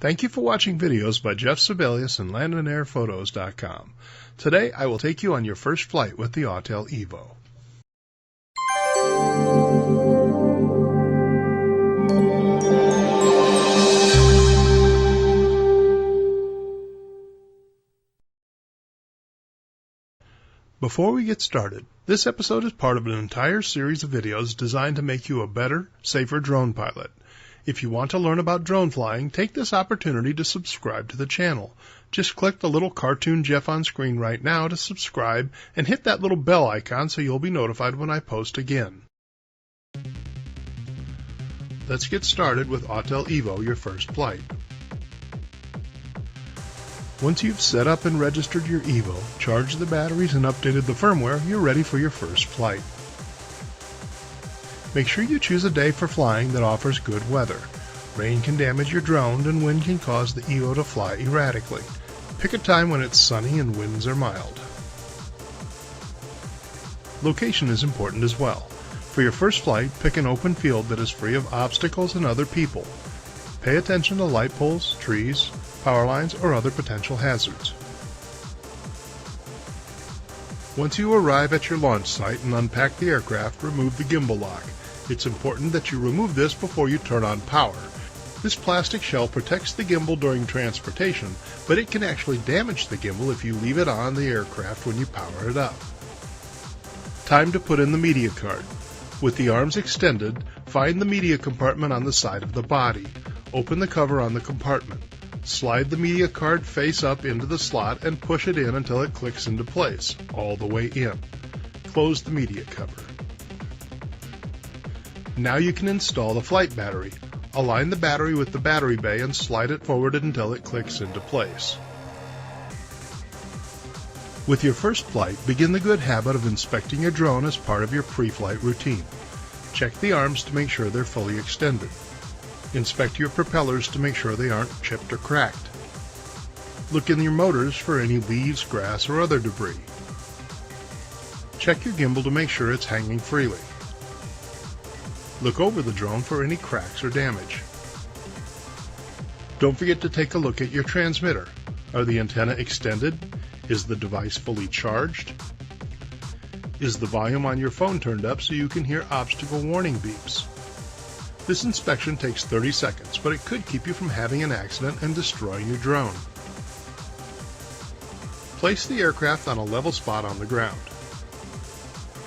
Thank you for watching videos by Jeff Sibelius and landandairphotos.com. Today I will take you on your first flight with the Autel Evo. Before we get started, this episode is part of an entire series of videos designed to make you a better, safer drone pilot. If you want to learn about drone flying, take this opportunity to subscribe to the channel. Just click the little cartoon Jeff on screen right now to subscribe and hit that little bell icon so you'll be notified when I post again. Let's get started with Autel Evo, your first flight. Once you've set up and registered your Evo, charged the batteries and updated the firmware, you're ready for your first flight. Make sure you choose a day for flying that offers good weather. Rain can damage your drone and wind can cause the Evo to fly erratically. Pick a time when it's sunny and winds are mild. Location is important as well. For your first flight, pick an open field that is free of obstacles and other people. Pay attention to light poles, trees, power lines, or other potential hazards. Once you arrive at your launch site and unpack the aircraft, remove the gimbal lock. It's important that you remove this before you turn on power. This plastic shell protects the gimbal during transportation, but it can actually damage the gimbal if you leave it on the aircraft when you power it up. Time to put in the media card. With the arms extended, find the media compartment on the side of the body. Open the cover on the compartment. Slide the media card face up into the slot and push it in until it clicks into place, all the way in. Close the media cover. Now you can install the flight battery. Align the battery with the battery bay and slide it forward until it clicks into place. With your first flight, begin the good habit of inspecting your drone as part of your pre-flight routine. Check the arms to make sure they're fully extended. Inspect your propellers to make sure they aren't chipped or cracked. Look in your motors for any leaves, grass, or other debris. Check your gimbal to make sure it's hanging freely. Look over the drone for any cracks or damage. Don't forget to take a look at your transmitter. Are the antenna extended? Is the device fully charged? Is the volume on your phone turned up so you can hear obstacle warning beeps? This inspection takes 30 seconds, but it could keep you from having an accident and destroying your drone. Place the aircraft on a level spot on the ground.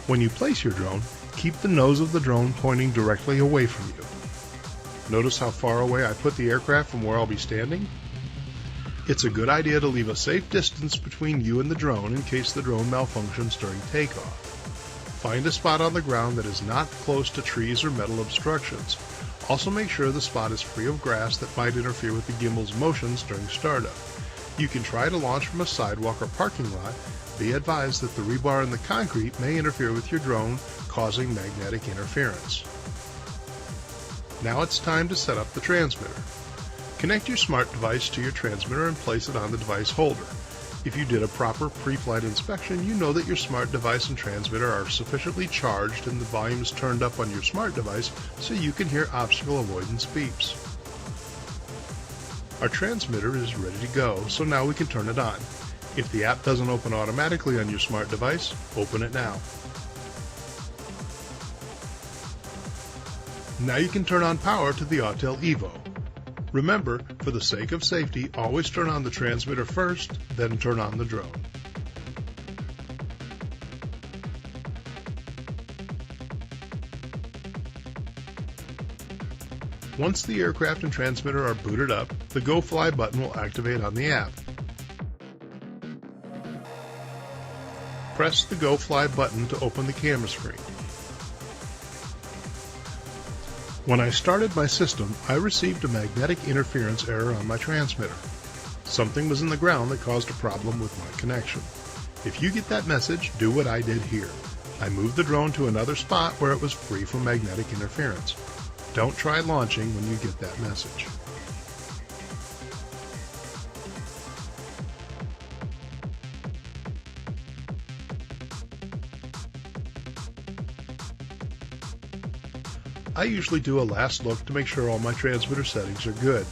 When you place your drone, keep the nose of the drone pointing directly away from you. Notice how far away I put the aircraft from where I'll be standing? It's a good idea to leave a safe distance between you and the drone in case the drone malfunctions during takeoff. Find a spot on the ground that is not close to trees or metal obstructions. Also make sure the spot is free of grass that might interfere with the gimbal's motions during startup. You can try to launch from a sidewalk or parking lot. Be advised that the rebar in the concrete may interfere with your drone, causing magnetic interference. Now it's time to set up the transmitter. Connect your smart device to your transmitter and place it on the device holder. If you did a proper pre-flight inspection, you know that your smart device and transmitter are sufficiently charged and the volume is turned up on your smart device so you can hear obstacle avoidance beeps. Our transmitter is ready to go, so now we can turn it on. If the app doesn't open automatically on your smart device, open it now. Now you can turn on power to the Autel Evo. Remember, for the sake of safety, always turn on the transmitter first, then turn on the drone. Once the aircraft and transmitter are booted up, the Go Fly button will activate on the app. Press the Go Fly button to open the camera screen. When I started my system, I received a magnetic interference error on my transmitter. Something was in the ground that caused a problem with my connection. If you get that message, do what I did here. I moved the drone to another spot where it was free from magnetic interference. Don't try launching when you get that message. I usually do a last look to make sure all my transmitter settings are good.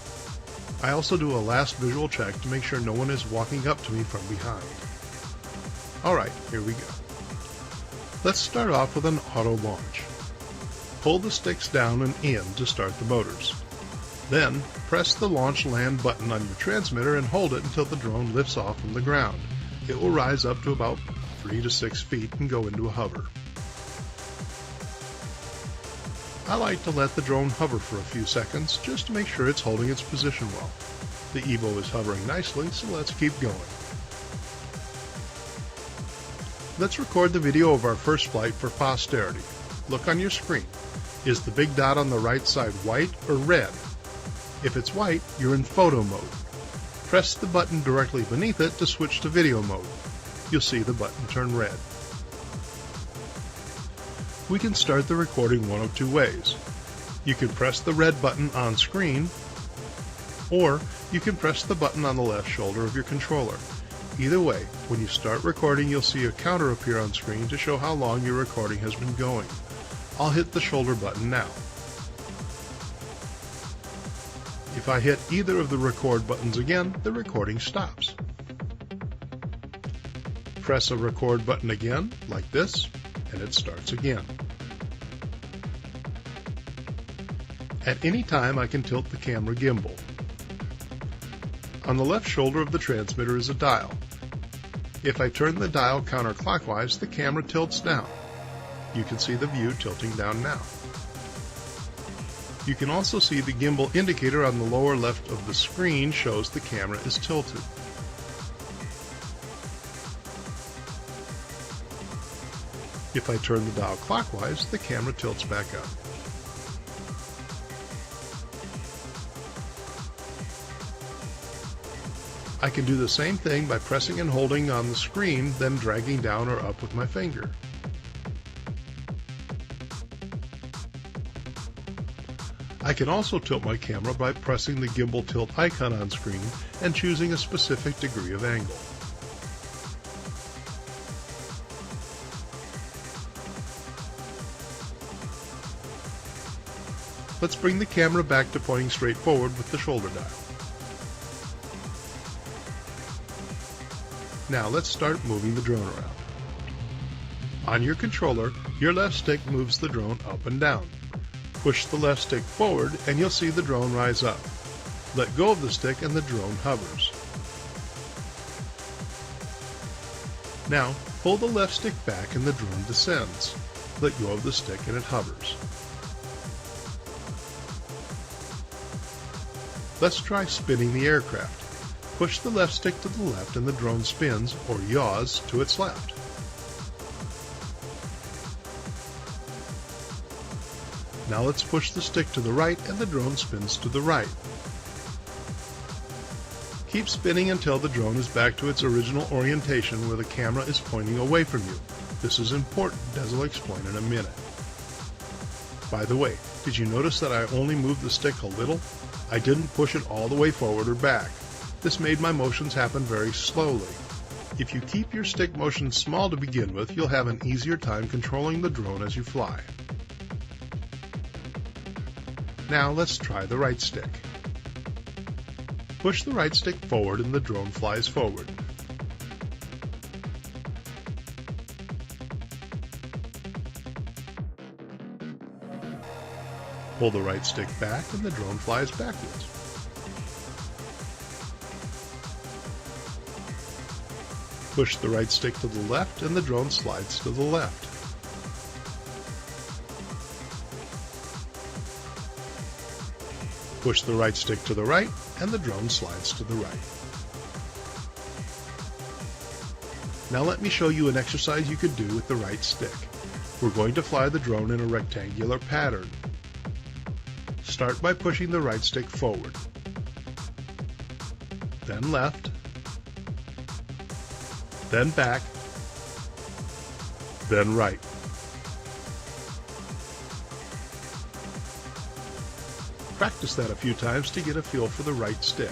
I also do a last visual check to make sure no one is walking up to me from behind. Alright, here we go. Let's start off with an auto launch. Pull the sticks down and in to start the motors. Then, press the launch land button on your transmitter and hold it until the drone lifts off from the ground. It will rise up to about 3 to 6 feet and go into a hover. I like to let the drone hover for a few seconds just to make sure it's holding its position well. The Evo is hovering nicely, so let's keep going. Let's record the video of our first flight for posterity. Look on your screen. Is the big dot on the right side white or red? If it's white, you're in photo mode. Press the button directly beneath it to switch to video mode. You'll see the button turn red. We can start the recording one of two ways. You can press the red button on screen, or you can press the button on the left shoulder of your controller. Either way, when you start recording, you'll see a counter appear on screen to show how long your recording has been going. I'll hit the shoulder button now. If I hit either of the record buttons again, the recording stops. Press a record button again, like this, and it starts again. At any time, I can tilt the camera gimbal. On the left shoulder of the transmitter is a dial. If I turn the dial counterclockwise, the camera tilts down. You can see the view tilting down now. You can also see the gimbal indicator on the lower left of the screen shows the camera is tilted. If I turn the dial clockwise, the camera tilts back up. I can do the same thing by pressing and holding on the screen, then dragging down or up with my finger. I can also tilt my camera by pressing the gimbal tilt icon on screen and choosing a specific degree of angle. Let's bring the camera back to pointing straight forward with the shoulder dial. Now let's start moving the drone around. On your controller, your left stick moves the drone up and down. Push the left stick forward and you'll see the drone rise up. Let go of the stick and the drone hovers. Now pull the left stick back and the drone descends. Let go of the stick and it hovers. Let's try spinning the aircraft. Push the left stick to the left and the drone spins, or yaws, to its left. Now let's push the stick to the right and the drone spins to the right. Keep spinning until the drone is back to its original orientation where the camera is pointing away from you. This is important, as I'll explain in a minute. By the way, did you notice that I only moved the stick a little? I didn't push it all the way forward or back. This made my motions happen very slowly. If you keep your stick motion small to begin with, you'll have an easier time controlling the drone as you fly. Now let's try the right stick. Push the right stick forward and the drone flies forward. Pull the right stick back and the drone flies backwards. Push the right stick to the left and the drone slides to the left. Push the right stick to the right and the drone slides to the right. Now let me show you an exercise you could do with the right stick. We're going to fly the drone in a rectangular pattern. Start by pushing the right stick forward, then left, then back, then right. Practice that a few times to get a feel for the right stick.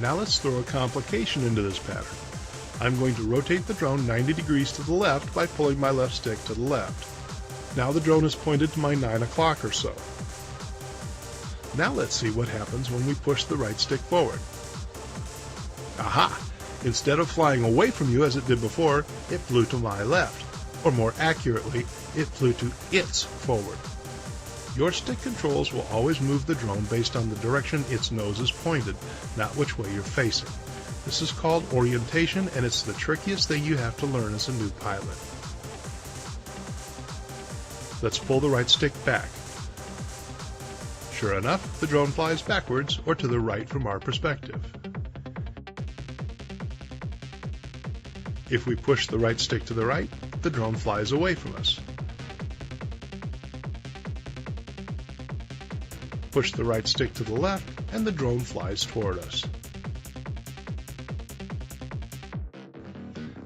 Now let's throw a complication into this pattern. I'm going to rotate the drone 90 degrees to the left by pulling my left stick to the left. Now the drone is pointed to my 9 o'clock or so. Now let's see what happens when we push the right stick forward. Aha! Instead of flying away from you as it did before, it flew to my left. Or more accurately, it flew to its forward. Your stick controls will always move the drone based on the direction its nose is pointed, not which way you're facing. This is called orientation, and it's the trickiest thing you have to learn as a new pilot. Let's pull the right stick back. Sure enough, the drone flies backwards or to the right from our perspective. If we push the right stick to the right, the drone flies away from us. Push the right stick to the left, and the drone flies toward us.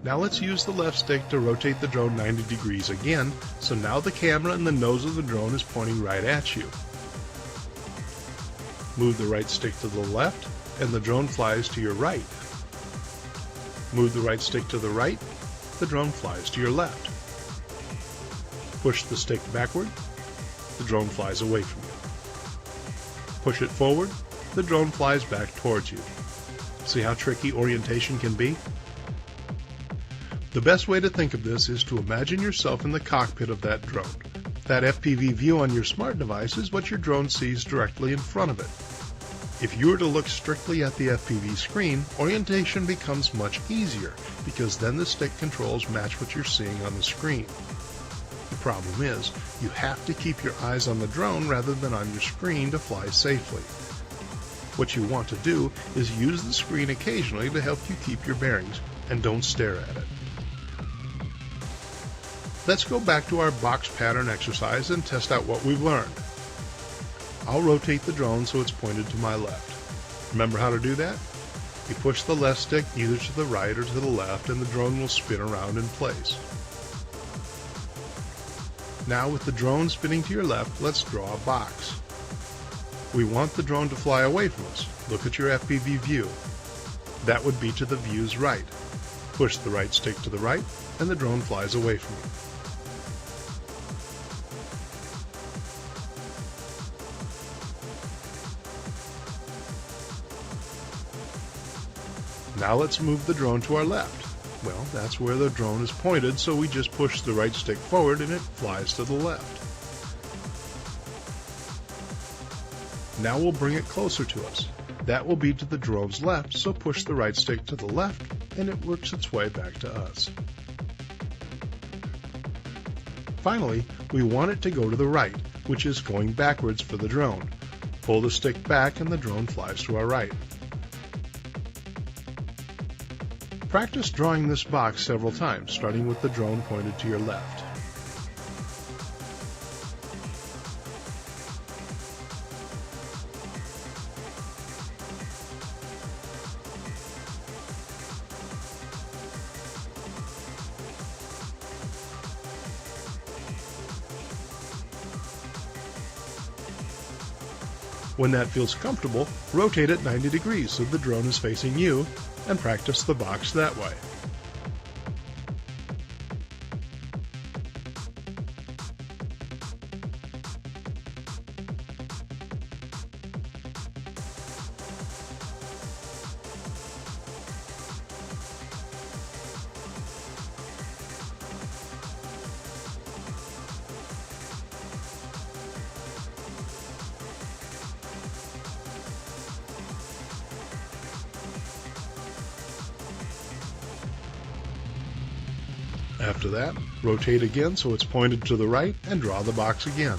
Now let's use the left stick to rotate the drone 90 degrees again, so now the camera and the nose of the drone is pointing right at you. Move the right stick to the left, and the drone flies to your right. Move the right stick to the right, the drone flies to your left. Push the stick backward, the drone flies away from you. Push it forward, the drone flies back towards you. See how tricky orientation can be? The best way to think of this is to imagine yourself in the cockpit of that drone. That FPV view on your smart device is what your drone sees directly in front of it. If you were to look strictly at the FPV screen, orientation becomes much easier because then the stick controls match what you're seeing on the screen. The problem is, you have to keep your eyes on the drone rather than on your screen to fly safely. What you want to do is use the screen occasionally to help you keep your bearings, and don't stare at it. Let's go back to our box pattern exercise and test out what we've learned. I'll rotate the drone so it's pointed to my left. Remember how to do that? You push the left stick either to the right or to the left, and the drone will spin around in place. Now with the drone spinning to your left, let's draw a box. We want the drone to fly away from us. Look at your FPV view. That would be to the view's right. Push the right stick to the right, and the drone flies away from you. Now let's move the drone to our left. Well, that's where the drone is pointed, so we just push the right stick forward and it flies to the left. Now we'll bring it closer to us. That will be to the drone's left, so push the right stick to the left and it works its way back to us. Finally, we want it to go to the right, which is going backwards for the drone. Pull the stick back and the drone flies to our right. Practice drawing this box several times, starting with the drone pointed to your left. When that feels comfortable, rotate it 90 degrees so the drone is facing you, and practice the box that way. After that, rotate again so it's pointed to the right and draw the box again.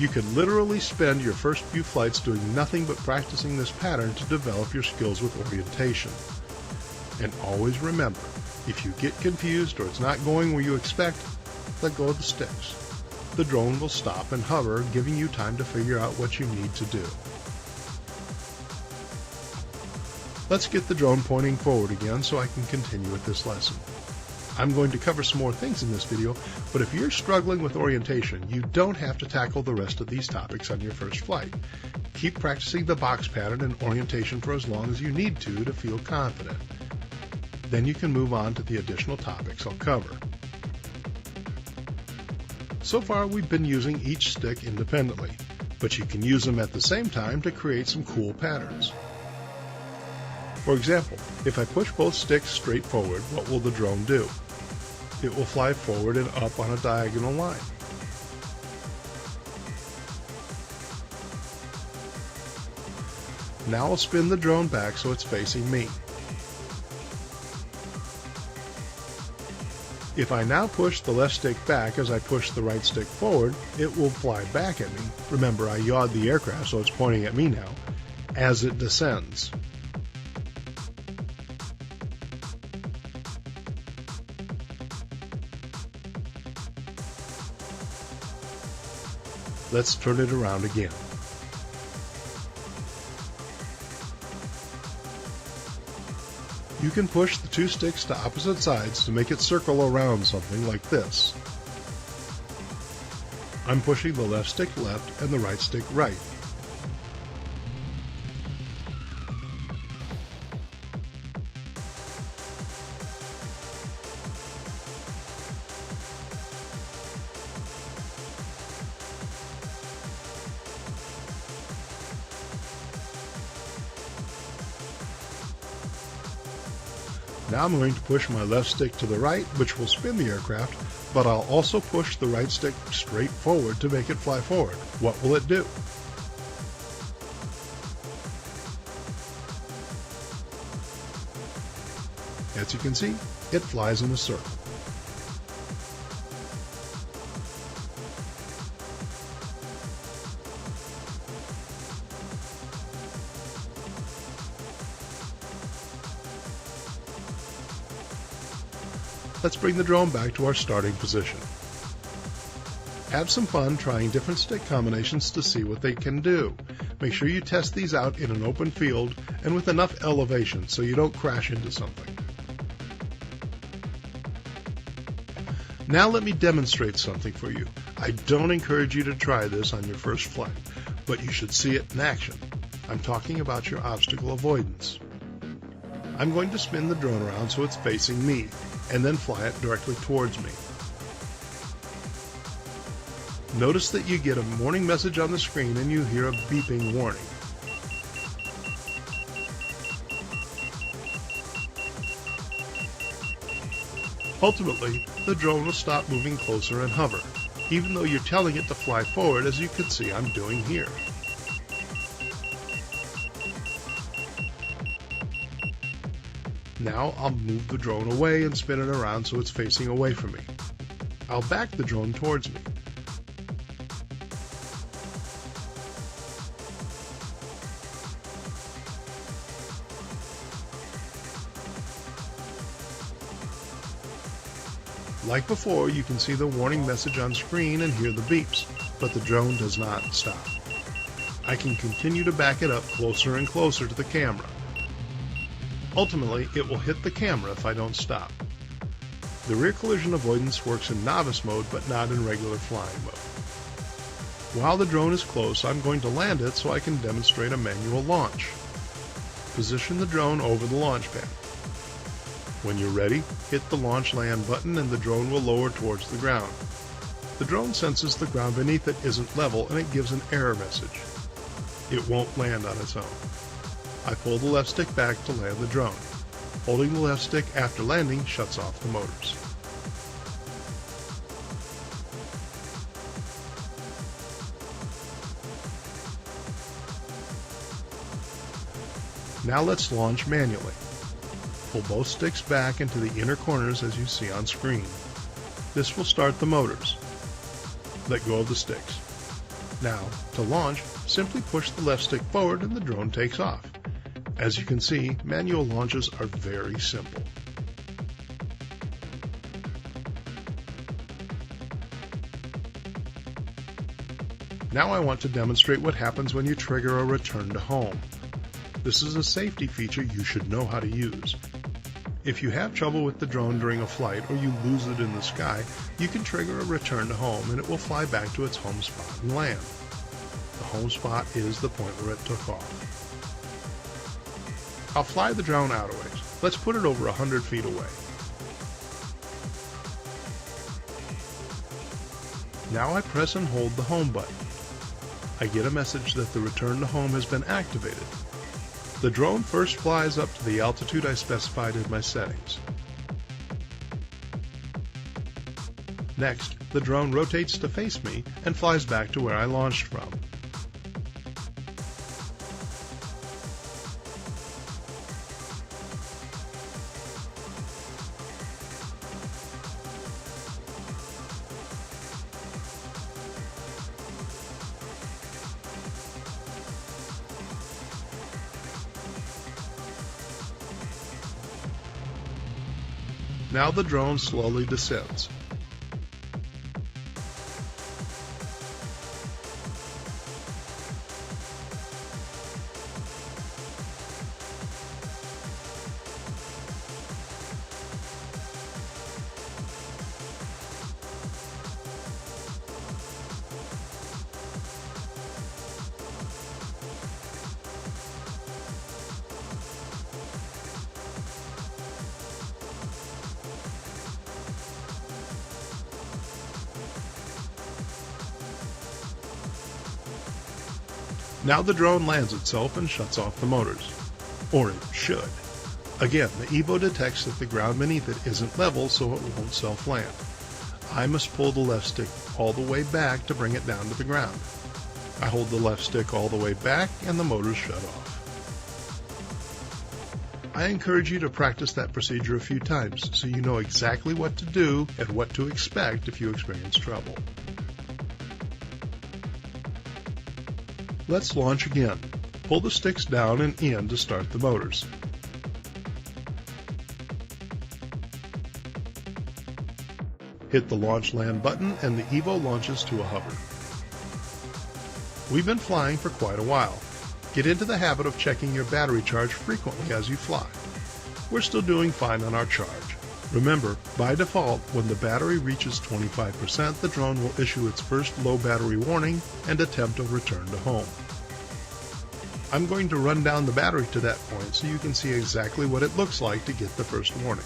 You could literally spend your first few flights doing nothing but practicing this pattern to develop your skills with orientation. And always remember, if you get confused or it's not going where you expect, let go of the sticks. The drone will stop and hover, giving you time to figure out what you need to do. Let's get the drone pointing forward again so I can continue with this lesson. I'm going to cover some more things in this video, but if you're struggling with orientation, you don't have to tackle the rest of these topics on your first flight. Keep practicing the box pattern and orientation for as long as you need to feel confident. Then you can move on to the additional topics I'll cover. So far, we've been using each stick independently, but you can use them at the same time to create some cool patterns. For example, if I push both sticks straight forward, what will the drone do? It will fly forward and up on a diagonal line. Now I'll spin the drone back so it's facing me. If I now push the left stick back as I push the right stick forward, it will fly back at me. Remember, I yawed the aircraft so it's pointing at me now, as it descends. Let's turn it around again. You can push the two sticks to opposite sides to make it circle around something like this. I'm pushing the left stick left and the right stick right. Now I'm going to push my left stick to the right, which will spin the aircraft, but I'll also push the right stick straight forward to make it fly forward. What will it do? As you can see, it flies in a circle. Let's bring the drone back to our starting position. Have some fun trying different stick combinations to see what they can do. Make sure you test these out in an open field and with enough elevation so you don't crash into something. Now let me demonstrate something for you. I don't encourage you to try this on your first flight, but you should see it in action. I'm talking about your obstacle avoidance. I'm going to spin the drone around so it's facing me, and then fly it directly towards me. Notice that you get a warning message on the screen and you hear a beeping warning. Ultimately, the drone will stop moving closer and hover, even though you're telling it to fly forward, as you can see I'm doing here. Now I'll move the drone away and spin it around so it's facing away from me. I'll back the drone towards me. Like before, you can see the warning message on screen and hear the beeps, but the drone does not stop. I can continue to back it up closer and closer to the camera. Ultimately, it will hit the camera if I don't stop. The rear collision avoidance works in novice mode, but not in regular flying mode. While the drone is close, I'm going to land it so I can demonstrate a manual launch. Position the drone over the launch pad. When you're ready, hit the launch land button and the drone will lower towards the ground. The drone senses the ground beneath it isn't level and it gives an error message. It won't land on its own. I pull the left stick back to land the drone. Holding the left stick after landing shuts off the motors. Now let's launch manually. Pull both sticks back into the inner corners as you see on screen. This will start the motors. Let go of the sticks. Now, to launch, simply push the left stick forward and the drone takes off. As you can see, manual launches are very simple. Now I want to demonstrate what happens when you trigger a return to home. This is a safety feature you should know how to use. If you have trouble with the drone during a flight or you lose it in the sky, you can trigger a return to home and it will fly back to its home spot and land. The home spot is the point where it took off. I'll fly the drone out a ways. Let's put it over 100 feet away. Now I press and hold the home button. I get a message that the return to home has been activated. The drone first flies up to the altitude I specified in my settings. Next, the drone rotates to face me and flies back to where I launched from. Now the drone slowly descends. Now the drone lands itself and shuts off the motors. Or it should. Again, the Evo detects that the ground beneath it isn't level, so it won't self-land. I must pull the left stick all the way back to bring it down to the ground. I hold the left stick all the way back and the motors shut off. I encourage you to practice that procedure a few times so you know exactly what to do and what to expect if you experience trouble. Let's launch again. Pull the sticks down and in to start the motors. Hit the launch land button and the Evo launches to a hover. We've been flying for quite a while. Get into the habit of checking your battery charge frequently as you fly. We're still doing fine on our charge. Remember, by default, when the battery reaches 25%, the drone will issue its first low battery warning and attempt a return to home. I'm going to run down the battery to that point so you can see exactly what it looks like to get the first warning.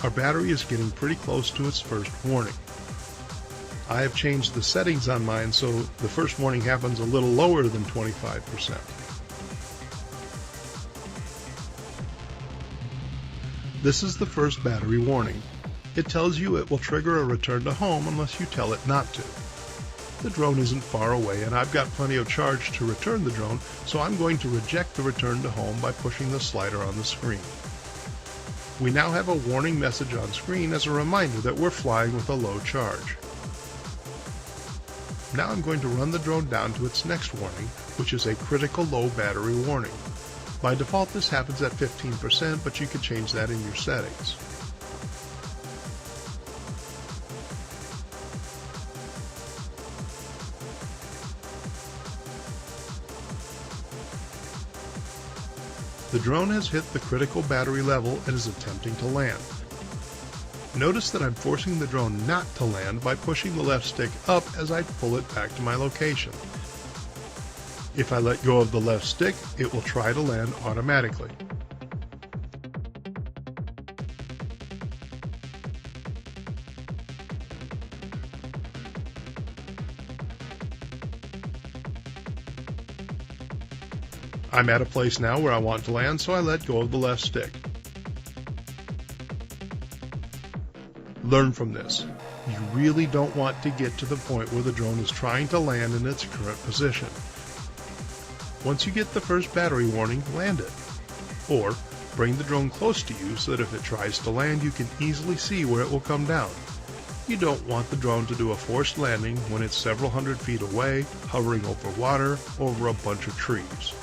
Our battery is getting pretty close to its first warning. I have changed the settings on mine so the first warning happens a little lower than 25%. This is the first battery warning. It tells you it will trigger a return to home unless you tell it not to. The drone isn't far away and I've got plenty of charge to return the drone, so I'm going to reject the return to home by pushing the slider on the screen. We now have a warning message on screen as a reminder that we're flying with a low charge. Now I'm going to run the drone down to its next warning, which is a critical low battery warning. By default this happens at 15%, but you can change that in your settings. The drone has hit the critical battery level and is attempting to land. Notice that I'm forcing the drone not to land by pushing the left stick up as I pull it back to my location. If I let go of the left stick, it will try to land automatically. I'm at a place now where I want to land, so I let go of the left stick. Learn from this. You really don't want to get to the point where the drone is trying to land in its current position. Once you get the first battery warning, land it. Or bring the drone close to you so that if it tries to land, you can easily see where it will come down. You don't want the drone to do a forced landing when it's several hundred feet away, hovering over water, over a bunch of trees.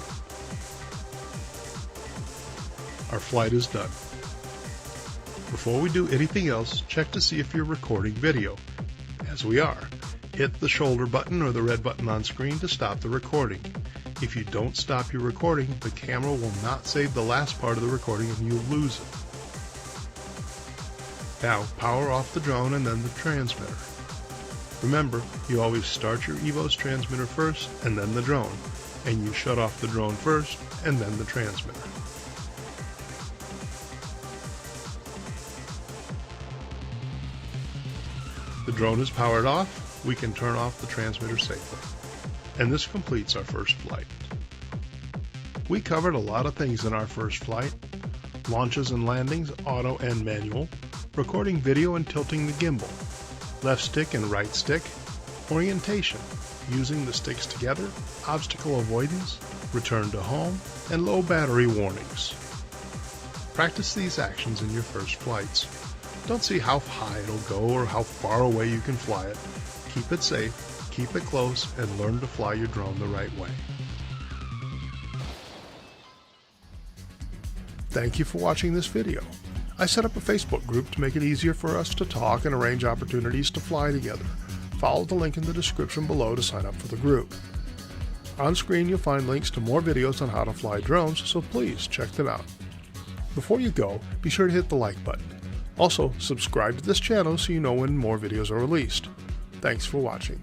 Our flight is done. Before we do anything else, check to see if you're recording video. As we are, hit the shoulder button or the red button on screen to stop the recording. If you don't stop your recording, the camera will not save the last part of the recording and you'll lose it. Now, power off the drone and then the transmitter. Remember, you always start your Evo's transmitter first and then the drone, and you shut off the drone first and then the transmitter. The drone is powered off, we can turn off the transmitter safely. And this completes our first flight. We covered a lot of things in our first flight: launches and landings, auto and manual, recording video and tilting the gimbal, left stick and right stick, orientation, using the sticks together, obstacle avoidance, return to home, and low battery warnings. Practice these actions in your first flights. Don't see how high it'll go or how far away you can fly it. Keep it safe, keep it close, and learn to fly your drone the right way. Thank you for watching this video. I set up a Facebook group to make it easier for us to talk and arrange opportunities to fly together. Follow the link in the description below to sign up for the group. On screen you'll find links to more videos on how to fly drones, so please check them out. Before you go, be sure to hit the like button. Also, subscribe to this channel so you know when more videos are released. Thanks for watching.